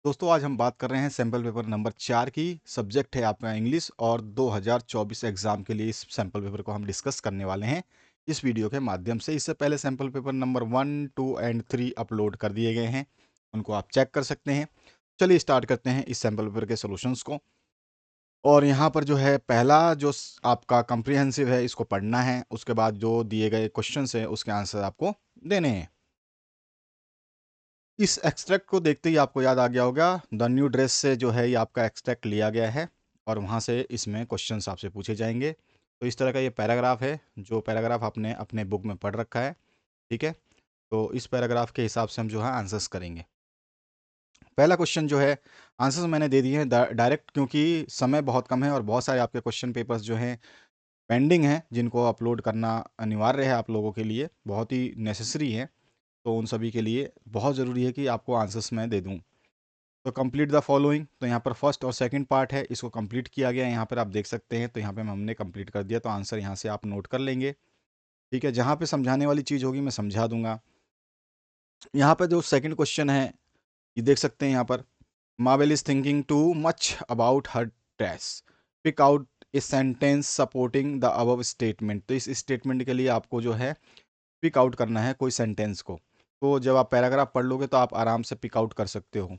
दोस्तों आज हम बात कर रहे हैं सैम्पल पेपर नंबर 4 की। सब्जेक्ट है आपका इंग्लिश और 2024 एग्जाम के लिए इस सैम्पल पेपर को हम डिस्कस करने वाले हैं इस वीडियो के माध्यम से। इससे पहले sample paper number 1, 2 and 3 upload कर दिए गए हैं, उनको आप चेक कर सकते हैं। चलिए स्टार्ट करते हैं इस सैम्पल पेपर के सॉल्यूशंस को। और यहाँ पर जो है पहला जो आपका कम्प्रिहेंसिव है इसको पढ़ना है, उसके बाद जो दिए गए क्वेश्चन है उसके आंसर आपको देने हैं। इस एक्सट्रैक्ट को देखते ही आपको याद आ गया होगा, द न्यू ड्रेस से जो है ये आपका एक्सट्रैक्ट लिया गया है और वहाँ से इसमें क्वेश्चंस आपसे पूछे जाएंगे। तो इस तरह का ये पैराग्राफ है, जो पैराग्राफ आपने अपने बुक में पढ़ रखा है। ठीक है, तो इस पैराग्राफ के हिसाब से हम जो है आंसर्स करेंगे। पहला क्वेश्चन जो है, आंसर्स मैंने दे दिए हैं डायरेक्ट, क्योंकि समय बहुत कम है और बहुत सारे आपके क्वेश्चन पेपर्स जो हैं पेंडिंग हैं, जिनको अपलोड करना अनिवार्य है आप लोगों के लिए, बहुत ही नेसेसरी है। तो उन सभी के लिए बहुत ज़रूरी है कि आपको आंसर्स मैं दे दूं। तो कंप्लीट द फॉलोइंग, तो यहाँ पर फर्स्ट और सेकंड पार्ट है, इसको कंप्लीट किया गया है, यहाँ पर आप देख सकते हैं। तो यहाँ पे हमने कंप्लीट कर दिया, तो आंसर यहाँ से आप नोट कर लेंगे। ठीक है, जहाँ पे समझाने वाली चीज़ होगी मैं समझा दूंगा। यहाँ पर जो सेकंड क्वेश्चन है ये देख सकते हैं, यहाँ पर Marvel is thinking too much about her dress, pick out a sentence supporting the above statement. तो इस स्टेटमेंट के लिए आपको जो है पिक आउट करना है कोई सेंटेंस को। तो जब आप पैराग्राफ पढ़ लोगे तो आप आराम से पिक आउट कर सकते हो।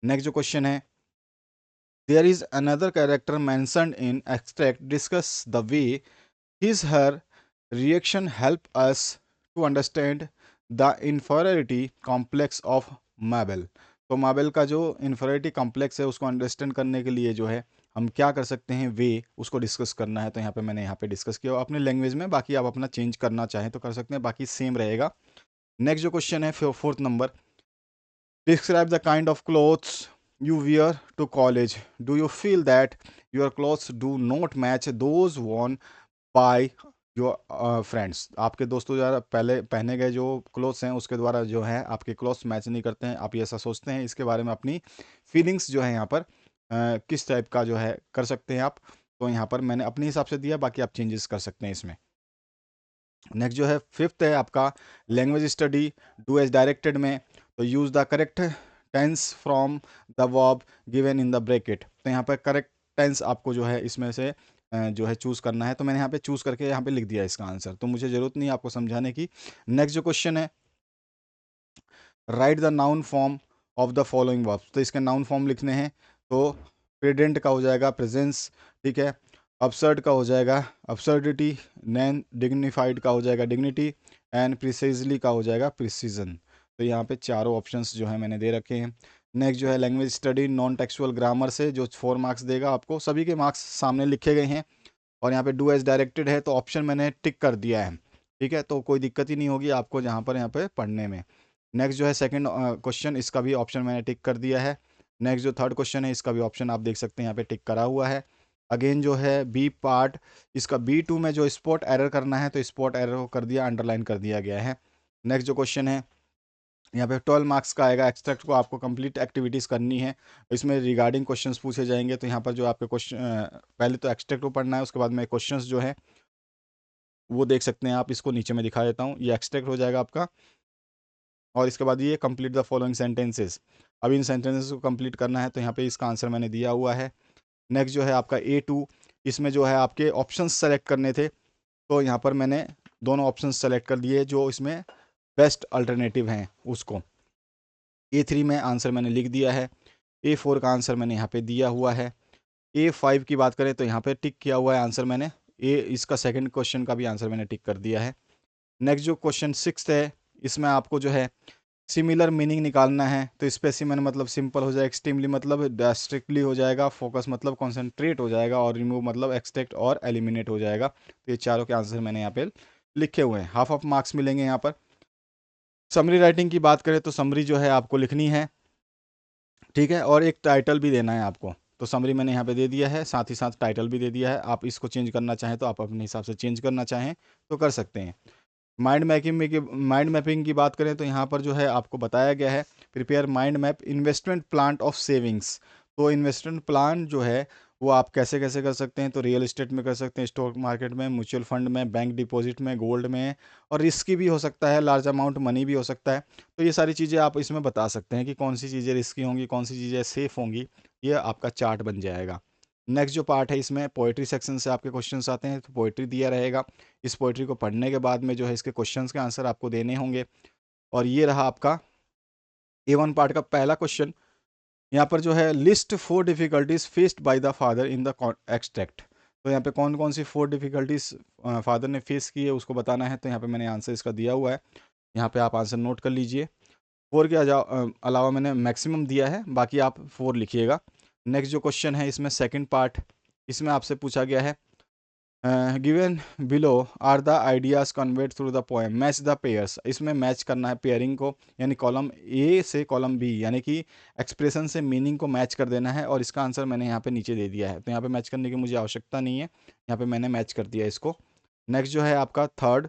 नेक्स्ट जो क्वेश्चन है, there is another character mentioned in extract discuss the way his her reaction help us to understand the inferiority complex of Mabel। तो माबेल का जो इन्फेरिटी कॉम्प्लेक्स है उसको अंडरस्टैंड करने के लिए जो है हम क्या कर सकते हैं, वे उसको डिस्कस करना है। तो यहाँ पे मैंने यहाँ पे डिस्कस किया अपने लैंग्वेज में, बाकी आप अपना चेंज करना चाहें तो कर सकते हैं, बाकी सेम रहेगा। नेक्स्ट जो क्वेश्चन है fourth number, describe the kind of clothes you wear to college. Do you feel that your clothes do not match those worn by your friends? आपके दोस्तों द्वारा पहले पहने गए जो क्लोथ्स हैं उसके द्वारा जो है आपके क्लोथ्स मैच नहीं करते हैं, आप ये ऐसा सोचते हैं। इसके बारे में अपनी फीलिंग्स जो है यहाँ पर किस टाइप का जो है कर सकते हैं आप। तो यहाँ पर मैंने अपने हिसाब से दिया, बाकी आप चेंजेस कर सकते हैं इसमें। नेक्स्ट जो है फिफ्थ है आपका language study, do as directed में। तो use the correct tense from the verb given in the bracket. तो यहाँ पर करेक्ट टेंस आपको जो है इसमें से जो है चूज़ करना है। तो मैंने यहाँ पे चूज़ करके यहाँ पे लिख दिया इसका आंसर, तो मुझे ज़रूरत नहीं है आपको समझाने की। नेक्स्ट जो क्वेश्चन है, right the noun form of the following verbs. तो इसके नाउन फॉर्म लिखने हैं। तो प्रेजेंट का हो जाएगा प्रेजेंस, ठीक है। अपसर्ड का हो जाएगा अपसर्डिटी, नैन डिग्निफाइड का हो जाएगा डिग्निटी, एंड प्रिसाइजली का हो जाएगा प्रिसीजन। तो यहाँ पे चारों ऑप्शंस जो है मैंने दे रखे हैं। नेक्स्ट जो है language study non textual grammar से, जो 4 मार्क्स देगा आपको, सभी के मार्क्स सामने लिखे गए हैं। और यहाँ पे डू एज डायरेक्टेड है तो ऑप्शन मैंने टिक कर दिया है, ठीक है। तो कोई दिक्कत ही नहीं होगी आपको जहाँ पर यहाँ पे पढ़ने में। नेक्स्ट जो है सेकंड क्वेश्चन, इसका भी ऑप्शन मैंने टिक कर दिया है। नेक्स्ट जो थर्ड क्वेश्चन है इसका भी ऑप्शन आप देख सकते हैं यहाँ पे टिक करा हुआ है। अगेन जो है बी पार्ट, इसका B2 में जो स्पॉट एरर करना है तो स्पॉट एरर को कर दिया, अंडरलाइन कर दिया गया है। नेक्स्ट जो क्वेश्चन है यहाँ पे 12 मार्क्स का आएगा, एक्सट्रैक्ट को आपको कंप्लीट एक्टिविटीज़ करनी है, इसमें रिगार्डिंग क्वेश्चंस पूछे जाएंगे। तो यहाँ पर जो आपके क्वेश्चन पहले तो एक्सट्रैक्ट को पढ़ना है, उसके बाद में क्वेश्चंस जो है वो देख सकते हैं आप। इसको नीचे में दिखा देता हूँ, ये एक्सट्रैक्ट हो जाएगा आपका। और इसके बाद ये कंप्लीट द फॉलोइंग सेंटेंसेस, अब इन सेंटेंसेस को कंप्लीट करना है। तो यहाँ पे इसका आंसर मैंने दिया हुआ है। नेक्स्ट जो है आपका A2, इसमें जो है आपके ऑप्शंस सेलेक्ट करने थे। तो यहाँ पर मैंने दोनों ऑप्शंस सेलेक्ट कर दिए जो इसमें बेस्ट अल्टरनेटिव हैं उसको। A3 में आंसर मैंने लिख दिया है। A4 का आंसर मैंने यहाँ पे दिया हुआ है। A5 की बात करें तो यहाँ पे टिक किया हुआ है आंसर मैंने। इसका सेकंड क्वेश्चन का भी आंसर मैंने टिक कर दिया है। नेक्स्ट जो क्वेश्चन सिक्स्थ है, इसमें आपको जो है सिमिलर मीनिंग निकालना है। तो स्पेसिमन मतलब सिंपल हो जाएगा, एक्सट्रीमली मतलब स्ट्रिक्टली हो जाएगा, फोकस मतलब कॉन्सेंट्रेट हो जाएगा, और रिमूव मतलब एक्सट्रैक्ट और एलिमिनेट हो जाएगा। तो ये चारों के आंसर मैंने यहाँ पे लिखे हुए हैं। हाफ ऑफ मार्क्स मिलेंगे यहाँ पर। समरी राइटिंग की बात करें तो समरी जो है आपको लिखनी है, ठीक है, और एक टाइटल भी देना है आपको। तो समरी मैंने यहाँ पे दे दिया है, साथ ही साथ टाइटल भी दे दिया है। आप इसको चेंज करना चाहें तो आप अपने हिसाब से चेंज करना चाहें तो कर सकते हैं। माइंड मैपिंग की बात करें तो यहाँ पर जो है आपको बताया गया है, prepare mind map investment plan of savings. तो इन्वेस्टमेंट प्लान जो है वो आप कैसे कैसे कर सकते हैं, तो रियल एस्टेट में कर सकते हैं, स्टॉक मार्केट में, म्यूचुअल फंड में, बैंक डिपॉजिट में, गोल्ड में, और रिस्की भी हो सकता है, लार्ज अमाउंट मनी भी हो सकता है। तो ये सारी चीज़ें आप इसमें बता सकते हैं कि कौन सी चीज़ें रिस्की होंगी, कौन सी चीज़ें सेफ़ होंगी। ये आपका चार्ट बन जाएगा। नेक्स्ट जो पार्ट है, इसमें पोइट्री सेक्शन से आपके क्वेश्चंस आते हैं, तो पोइट्री दिया रहेगा। इस पोइट्री को पढ़ने के बाद में जो है इसके क्वेश्चंस के आंसर आपको देने होंगे। और ये रहा आपका A1 पार्ट का पहला क्वेश्चन। यहाँ पर जो है list 4 difficulties faced by the father in the extract. तो यहाँ पे कौन कौन सी 4 डिफिकल्टीज फादर ने फेस की है उसको बताना है। तो यहाँ पे मैंने आंसर इसका दिया हुआ है, यहाँ पे आप आंसर नोट कर लीजिए। 4 के अलावा मैंने मैक्सिमम दिया है, बाकी आप 4 लिखिएगा। नेक्स्ट जो क्वेश्चन है इसमें सेकंड पार्ट, इसमें आपसे पूछा गया है given below are the ideas conveyed through the poem, match the pairs. इसमें मैच करना है पेयरिंग को, यानी कॉलम ए से कॉलम बी, यानी कि एक्सप्रेशन से मीनिंग को मैच कर देना है। और इसका आंसर मैंने यहाँ पे नीचे दे दिया है, तो यहाँ पे मैच करने की मुझे आवश्यकता नहीं है, यहाँ पे मैंने मैच कर दिया इसको। नेक्स्ट जो है आपका third,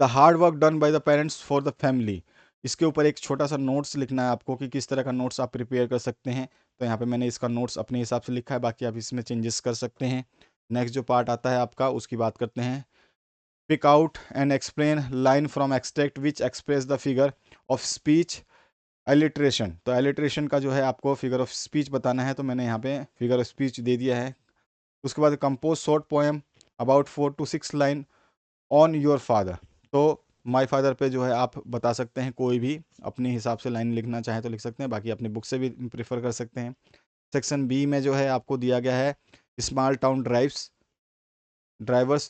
the hard work done by the parents for the family. इसके ऊपर एक छोटा सा नोट्स लिखना है आपको कि किस तरह का नोट्स आप प्रिपेयर कर सकते हैं। तो यहाँ पे मैंने इसका नोट्स अपने हिसाब से लिखा है, बाकी आप इसमें चेंजेस कर सकते हैं। नेक्स्ट जो पार्ट आता है आपका, उसकी बात करते हैं। Pick out and explain line from extract which express the figure of speech alliteration. तो एलिट्रेशन का जो है आपको फिगर ऑफ स्पीच बताना है, तो मैंने यहाँ पे फिगर ऑफ स्पीच दे दिया है। उसके बाद compose short poem about 4 to 6 line on your father. तो माय फादर पे जो है आप बता सकते हैं, कोई भी अपने हिसाब से लाइन लिखना चाहे तो लिख सकते हैं, बाकी अपनी बुक से भी प्रेफर कर सकते हैं। सेक्शन बी में जो है आपको दिया गया है स्मॉल टाउन ड्राइवर्स।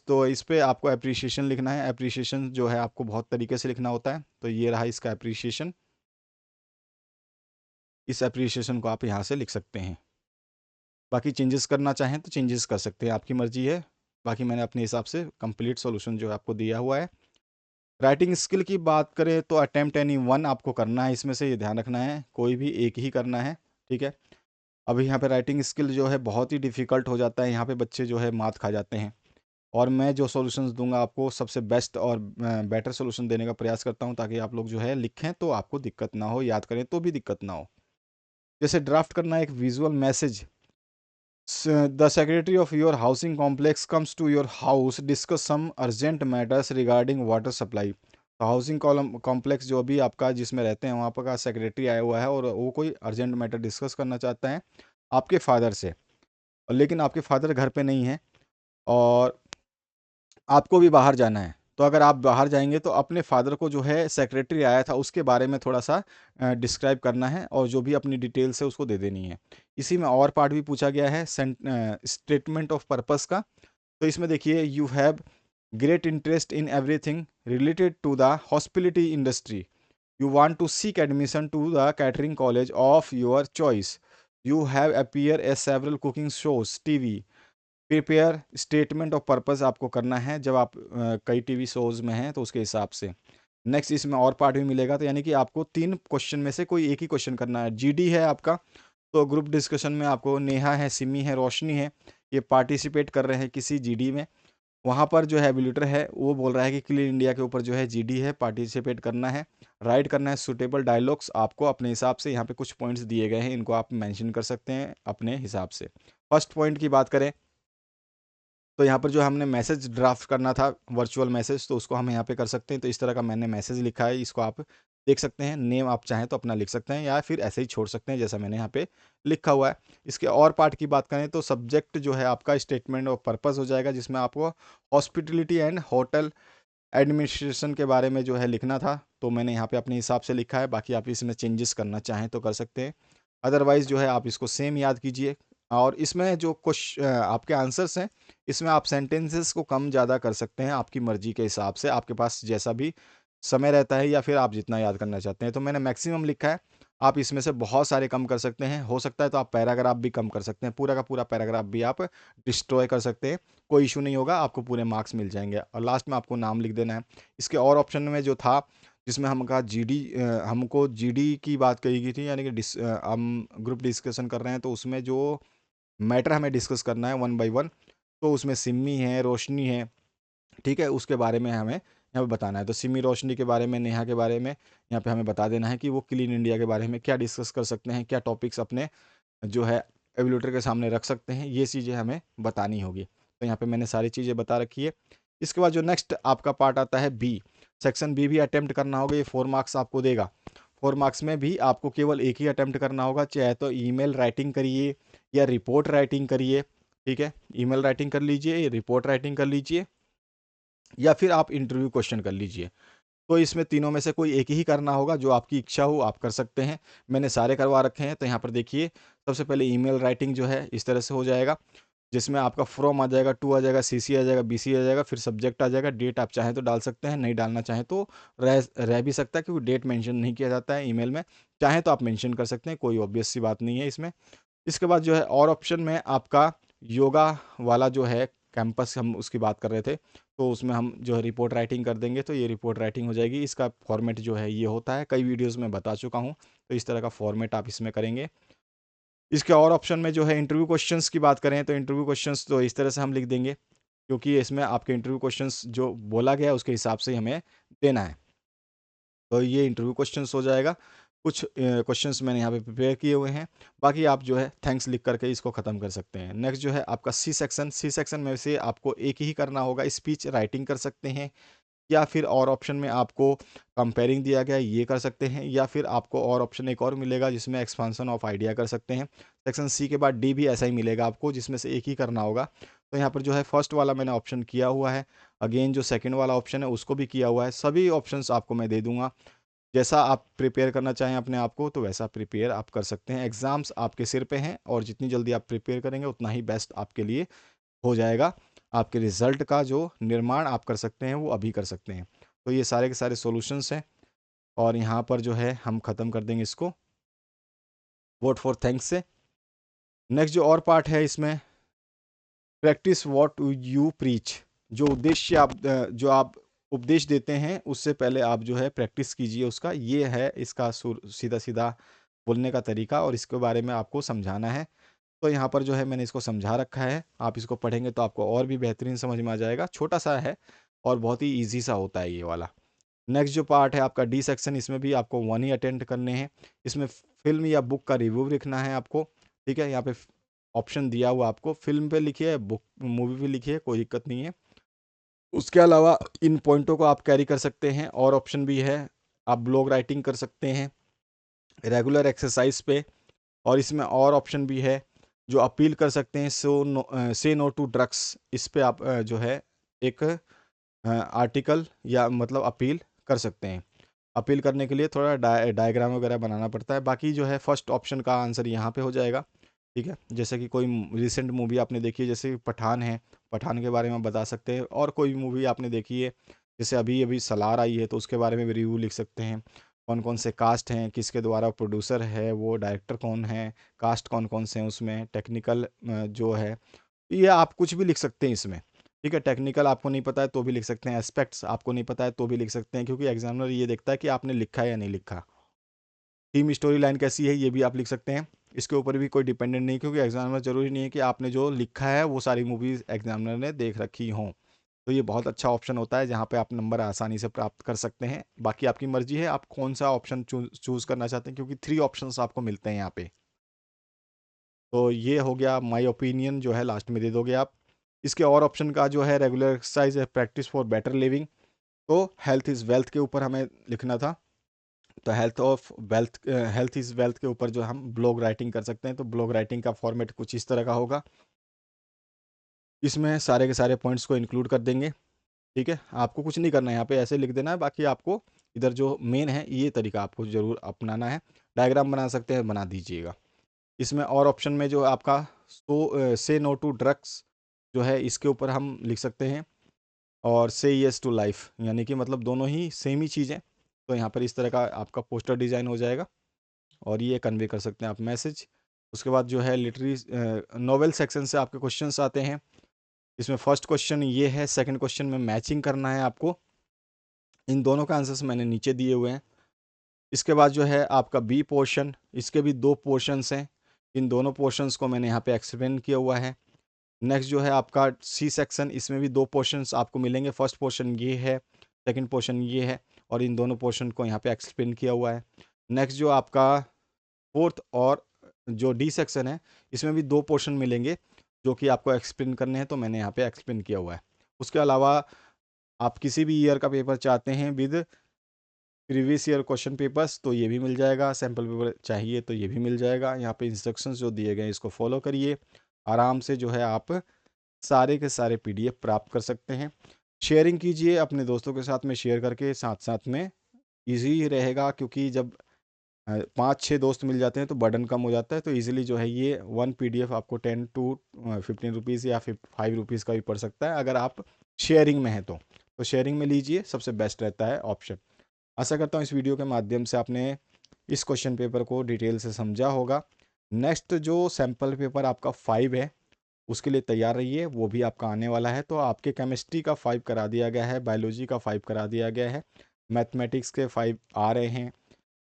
तो इस पे आपको अप्रिसिएशन लिखना है। अप्रिसिएशन जो है आपको बहुत तरीके से लिखना होता है, तो ये रहा इसका अप्रिसिएशन। इस अप्रिसिएशन को आप यहाँ से लिख सकते हैं। बाकी चेंजेस करना चाहें तो चेंजेस कर सकते हैं, आपकी मर्जी है। बाकी मैंने अपने हिसाब से कंप्लीट सॉल्यूशन जो है आपको दिया हुआ है। राइटिंग स्किल की बात करें तो अटेम्प्ट एनी वन आपको करना है, इसमें से ये ध्यान रखना है, कोई भी एक ही करना है, ठीक है। अभी यहाँ पे राइटिंग स्किल जो है बहुत ही डिफ़िकल्ट हो जाता है, यहाँ पे बच्चे जो है मात खा जाते हैं। और मैं जो सॉल्यूशंस दूंगा आपको सबसे बेस्ट और बेटर सॉल्यूशन देने का प्रयास करता हूँ, ताकि आप लोग जो है लिखें तो आपको दिक्कत ना हो, याद करें तो भी दिक्कत ना हो। जैसे ड्राफ्ट करना एक visual message. The secretary of your housing complex comes to your house discuss some urgent matters regarding water supply. तो हाउसिंग कॉलम कॉम्प्लेक्स जो भी आपका जिसमें रहते हैं वहाँ पर का सेक्रेटरी आया हुआ है, और वो कोई अर्जेंट मैटर डिस्कस करना चाहता है आपके फादर से, और लेकिन आपके फादर घर पे नहीं है और आपको भी बाहर जाना है। तो अगर आप बाहर जाएंगे तो अपने फादर को जो है सेक्रेटरी आया था उसके बारे में थोड़ा सा डिस्क्राइब करना है, और जो भी अपनी डिटेल्स है उसको दे देनी है। इसी में और पार्ट भी पूछा गया है स्टेटमेंट ऑफ पर्पस का। तो इसमें देखिए, you have great interest in everything related to the hospitality industry. You want to seek admission to the catering college of your choice. You have appear a several cooking shows TV. Prepare statement of purpose आपको करना है, जब आप कई TV shows में हैं तो उसके हिसाब से। नेक्स्ट इसमें और पार्ट भी मिलेगा, तो यानी कि आपको 3 क्वेश्चन में से कोई एक ही क्वेश्चन करना है। जीडी है आपका, तो ग्रुप डिस्कशन में आपको नेहा है, सिमी है, रोशनी है, ये पार्टिसिपेट कर रहे हैं किसी जीडी में। वहाँ पर जो है एबिलिटर है वो बोल रहा है कि क्लीन इंडिया के ऊपर जो है जीडी है, पार्टिसिपेट करना है, राइट करना है सुटेबल डायलॉग्स आपको अपने हिसाब से। यहाँ पे कुछ पॉइंट्स दिए गए हैं, इनको आप मेंशन कर सकते हैं अपने हिसाब से। फर्स्ट पॉइंट की बात करें तो यहाँ पर जो हमने मैसेज ड्राफ्ट करना था वर्चुअल मैसेज, तो उसको हम यहाँ पे कर सकते हैं। तो इस तरह का मैंने मैसेज लिखा है, इसको आप देख सकते हैं। नेम आप चाहें तो अपना लिख सकते हैं, या फिर ऐसे ही छोड़ सकते हैं जैसा मैंने यहाँ पे लिखा हुआ है। इसके और पार्ट की बात करें तो सब्जेक्ट जो है आपका स्टेटमेंट ऑफ पर्पस हो जाएगा, जिसमें आपको हॉस्पिटलिटी एंड होटल एडमिनिस्ट्रेशन के बारे में जो है लिखना था, तो मैंने यहाँ पे अपने हिसाब से लिखा है। बाकी आप इसमें चेंजेस करना चाहें तो कर सकते हैं, अदरवाइज़ जो है आप इसको सेम याद कीजिए। और इसमें जो आपके आंसर्स हैं, इसमें आप सेंटेंसेस को कम ज़्यादा कर सकते हैं आपकी मर्ज़ी के हिसाब से, आपके पास जैसा भी समय रहता है या फिर आप जितना याद करना चाहते हैं। तो मैंने मैक्सिमम लिखा है, आप इसमें से बहुत सारे कम कर सकते हैं। हो सकता है तो आप पैराग्राफ भी कम कर सकते हैं, पूरा का पूरा पैराग्राफ भी आप डिस्ट्रॉय कर सकते हैं, कोई इशू नहीं होगा, आपको पूरे मार्क्स मिल जाएंगे। और लास्ट में आपको नाम लिख देना है। इसके और ऑप्शन में जो था, जिसमें हम कहा जीडी, हमको जीडी की बात कही गई थी, यानी कि हम ग्रुप डिस्कशन कर रहे हैं, तो उसमें जो मैटर हमें डिस्कस करना है वन बाय वन, तो उसमें सिमी है, रोशनी है, ठीक है, उसके बारे में हमें यहाँ पे बताना है। तो सिमी, रोशनी के बारे में, नेहा के बारे में यहाँ पे हमें बता देना है कि वो क्लीन इंडिया के बारे में क्या डिस्कस कर सकते हैं, क्या टॉपिक्स अपने जो है एवेल्यूएटर के सामने रख सकते हैं, ये चीज़ें हमें बतानी होगी। तो यहाँ पे मैंने सारी चीज़ें बता रखी है। इसके बाद जो नेक्स्ट आपका पार्ट आता है बी, सेक्शन बी भी अटेम्प्ट करना होगा, ये 4 मार्क्स आपको देगा। 4 मार्क्स में भी आपको केवल एक ही अटेम्प्ट करना होगा, चाहे तो ईमेल राइटिंग करिए या रिपोर्ट राइटिंग करिए, ठीक है। ईमेल राइटिंग कर लीजिए, रिपोर्ट राइटिंग कर लीजिए, या फिर आप इंटरव्यू क्वेश्चन कर लीजिए। तो इसमें तीनों में से कोई एक ही करना होगा, जो आपकी इच्छा हो आप कर सकते हैं। मैंने सारे करवा रखे हैं। तो यहाँ पर देखिए, सबसे पहले ईमेल राइटिंग जो है इस तरह से हो जाएगा, जिसमें आपका फ्रॉम आ जाएगा, टू आ जाएगा, सीसी आ जाएगा, बीसी आ जाएगा, फिर सब्जेक्ट आ जाएगा, डेट आप चाहें तो डाल सकते हैं, नहीं डालना चाहें तो रह भी सकता है, क्योंकि डेट मेंशन नहीं किया जाता है ईमेल में। चाहें तो आप मेंशन कर सकते हैं, कोई ऑब्वियस सी बात नहीं है इसमें। इसके बाद जो है और ऑप्शन में आपका योगा वाला जो है कैंपस, हम उसकी बात कर रहे थे, तो उसमें हम जो है रिपोर्ट राइटिंग कर देंगे, तो ये रिपोर्ट राइटिंग हो जाएगी। इसका फॉर्मेट जो है ये होता है, कई वीडियोस में बता चुका हूँ, तो इस तरह का फॉर्मेट आप इसमें करेंगे। इसके और ऑप्शन में जो है इंटरव्यू क्वेश्चंस की बात करें, तो इंटरव्यू क्वेश्चंस तो इस तरह से हम लिख देंगे, क्योंकि इसमें आपके इंटरव्यू क्वेश्चंस जो बोला गया है उसके हिसाब से ही हमें देना है। तो ये इंटरव्यू क्वेश्चंस हो जाएगा। कुछ क्वेश्चंस मैंने यहाँ पे प्रिपेयर किए हुए हैं, बाकी आप जो है थैंक्स लिख करके इसको ख़त्म कर सकते हैं। नेक्स्ट जो है आपका सी सेक्शन, सी सेक्शन में से आपको एक ही करना होगा, स्पीच राइटिंग कर सकते हैं, या फिर और ऑप्शन में आपको कंपेयरिंग दिया गया है, ये कर सकते हैं, या फिर आपको और ऑप्शन एक और मिलेगा जिसमें एक्सपांसन ऑफ आइडिया कर सकते हैं। सेक्शन सी के बाद डी भी ऐसा ही मिलेगा आपको, जिसमें से एक ही करना होगा। तो यहाँ पर जो है फर्स्ट वाला मैंने ऑप्शन किया हुआ है, अगेन जो सेकंड वाला ऑप्शन है उसको भी किया हुआ है। सभी ऑप्शंस आपको मैं दे दूंगा, जैसा आप प्रिपेयर करना चाहें अपने आप को, तो वैसा प्रिपेयर आप कर सकते हैं। एग्ज़ाम्स आपके सिर पे हैं, और जितनी जल्दी आप प्रिपेयर करेंगे उतना ही बेस्ट आपके लिए हो जाएगा। आपके रिज़ल्ट का जो निर्माण आप कर सकते हैं वो अभी कर सकते हैं। तो ये सारे के सारे सॉल्यूशंस हैं, और यहाँ पर जो है हम ख़त्म कर देंगे इसको वोट फॉर थैंक्स से। नेक्स्ट जो और पार्ट है इसमें, प्रैक्टिस व्हाट यू प्रीच। जो उद्देश्य आप जो आप उपदेश देते हैं, उससे पहले आप जो है प्रैक्टिस कीजिए उसका। ये है इसका सीधा सीधा बोलने का तरीका, और इसके बारे में आपको समझाना है। तो यहाँ पर जो है मैंने इसको समझा रखा है, आप इसको पढ़ेंगे तो आपको और भी बेहतरीन समझ में आ जाएगा। छोटा सा है और बहुत ही ईजी सा होता है ये वाला। नेक्स्ट जो पार्ट है आपका डी सेक्शन, इसमें भी आपको 1 ही अटेंड करने हैं। इसमें फिल्म या बुक का रिव्यू लिखना है आपको, ठीक है। यहाँ पे ऑप्शन दिया हुआ आपको, फिल्म पे लिखिए, बुक मूवी पे लिखिए, कोई दिक्कत नहीं है। उसके अलावा इन पॉइंटों को आप कैरी कर सकते हैं। और ऑप्शन भी है, आप ब्लॉग राइटिंग कर सकते हैं रेगुलर एक्सरसाइज पे। और इसमें और ऑप्शन भी है, जो अपील कर सकते हैं, से नो टू ड्रग्स। इस पे आप जो है एक आर्टिकल या मतलब अपील कर सकते हैं। अपील करने के लिए थोड़ा डायग्राम वगैरह बनाना पड़ता है। बाकी जो है फर्स्ट ऑप्शन का आंसर यहाँ पे हो जाएगा, ठीक है। जैसे कि कोई रिसेंट मूवी आपने देखी है, जैसे पठान है, पठान के बारे में बता सकते हैं। और कोई मूवी आपने देखी है, जैसे अभी अभी सलार आई है, तो उसके बारे में भी रिव्यू लिख सकते हैं। कौन कौन से कास्ट हैं, किसके द्वारा प्रोड्यूसर है, वो डायरेक्टर कौन है, कास्ट कौन कौन से हैं उसमें, टेक्निकल जो है, ये आप कुछ भी लिख सकते हैं इसमें, ठीक है। टेक्निकल आपको नहीं पता है तो भी लिख सकते हैं, एस्पेक्ट्स आपको नहीं पता है तो भी लिख सकते हैं, क्योंकि एग्जामिनर ये देखता है कि आपने लिखा है या नहीं लिखा। टीम स्टोरी लाइन कैसी है ये भी आप लिख सकते हैं। इसके ऊपर भी कोई डिपेंडेंट नहीं, क्योंकि एग्जामिनर जरूरी नहीं है कि आपने जो लिखा है वो सारी मूवीज एग्जामिनर ने देख रखी हों। तो ये बहुत अच्छा ऑप्शन होता है, जहाँ पे आप नंबर आसानी से प्राप्त कर सकते हैं। बाकी आपकी मर्जी है, आप कौन सा ऑप्शन चूज करना चाहते हैं, क्योंकि 3 ऑप्शंस आपको मिलते हैं यहाँ पे। तो ये हो गया माय ओपिनियन, जो है लास्ट में दे दोगे आप। इसके और ऑप्शन का जो है रेगुलर एक्सरसाइज है, प्रैक्टिस फॉर बेटर लिविंग। तो हेल्थ इज़ वेल्थ के ऊपर हमें लिखना था। तो हेल्थ इज़ वेल्थ के ऊपर जो हम ब्लॉग राइटिंग कर सकते हैं, तो ब्लॉग राइटिंग का फॉर्मेट कुछ इस तरह का होगा। इसमें सारे के सारे पॉइंट्स को इंक्लूड कर देंगे, ठीक है। आपको कुछ नहीं करना है, यहाँ पे ऐसे लिख देना है। बाकी आपको इधर जो मेन है ये तरीका आपको ज़रूर अपनाना है। डायग्राम बना सकते हैं, बना दीजिएगा। इसमें और ऑप्शन में जो आपका से नो टू ड्रग्स जो है, इसके ऊपर हम लिख सकते हैं, और से येस टू लाइफ, यानी कि मतलब दोनों ही सेम ही चीज़ है। तो यहाँ पर इस तरह का आपका पोस्टर डिज़ाइन हो जाएगा, और ये कन्वे कर सकते हैं आप मैसेज। उसके बाद जो है लिटरी नॉवेल सेक्शन से आपके क्वेश्चंस आते हैं। इसमें फर्स्ट क्वेश्चन ये है, सेकंड क्वेश्चन में मैचिंग करना है आपको। इन दोनों का आंसर्स मैंने नीचे दिए हुए हैं। इसके बाद जो है आपका बी पोर्शन, इसके भी 2 पोर्शंस हैं। इन दोनों पोर्शंस को मैंने यहाँ पे एक्सप्लेन किया हुआ है। नेक्स्ट जो है आपका सी सेक्शन, इसमें भी 2 पोर्शंस आपको मिलेंगे। फर्स्ट पोर्शन ये है, सेकंड पोर्शन ये है, और इन दोनों पोर्शन को यहाँ पे एक्सप्लेन किया हुआ है। नेक्स्ट जो आपका फोर्थ और जो डी सेक्शन है इसमें भी 2 पोर्शन मिलेंगे जो कि आपको एक्सप्लेन करने हैं, तो मैंने यहाँ पे एक्सप्लेन किया हुआ है। उसके अलावा आप किसी भी ईयर का पेपर चाहते हैं with previous year question papers तो ये भी मिल जाएगा, सैम्पल पेपर चाहिए तो ये भी मिल जाएगा। यहाँ पे इंस्ट्रक्शंस जो दिए गए हैं इसको फॉलो करिए, आराम से जो है आप सारे के सारे पीडीएफ प्राप्त कर सकते हैं। शेयरिंग कीजिए अपने दोस्तों के साथ में, शेयर करके साथ साथ में ईजी रहेगा, क्योंकि जब 5-6 दोस्त मिल जाते हैं तो बर्डन कम हो जाता है। तो इजीली जो है ये 1 पीडीएफ आपको 10 टू 15 रुपीज़ या फिर 5 रुपीज़ का भी पड़ सकता है अगर आप शेयरिंग में हैं तो शेयरिंग में लीजिए, सबसे बेस्ट रहता है ऑप्शन। आशा करता हूँ इस वीडियो के माध्यम से आपने इस क्वेश्चन पेपर को डिटेल से समझा होगा। नेक्स्ट जो सैम्पल पेपर आपका 5 है उसके लिए तैयार रहिए, वो भी आपका आने वाला है। तो आपके केमिस्ट्री का 5 करा दिया गया है, बायोलॉजी का 5 करा दिया गया है, मैथमेटिक्स के 5 आ रहे हैं,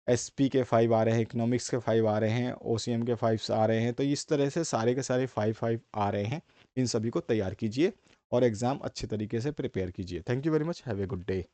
एसपी के 5 आ रहे हैं, इकोनॉमिक्स के 5 आ रहे हैं, ओसीएम के 5 आ रहे हैं। तो इस तरह से सारे के सारे 5 आ रहे हैं। इन सभी को तैयार कीजिए और एग्ज़ाम अच्छे तरीके से प्रिपेयर कीजिए। Thank you very much, have a good day.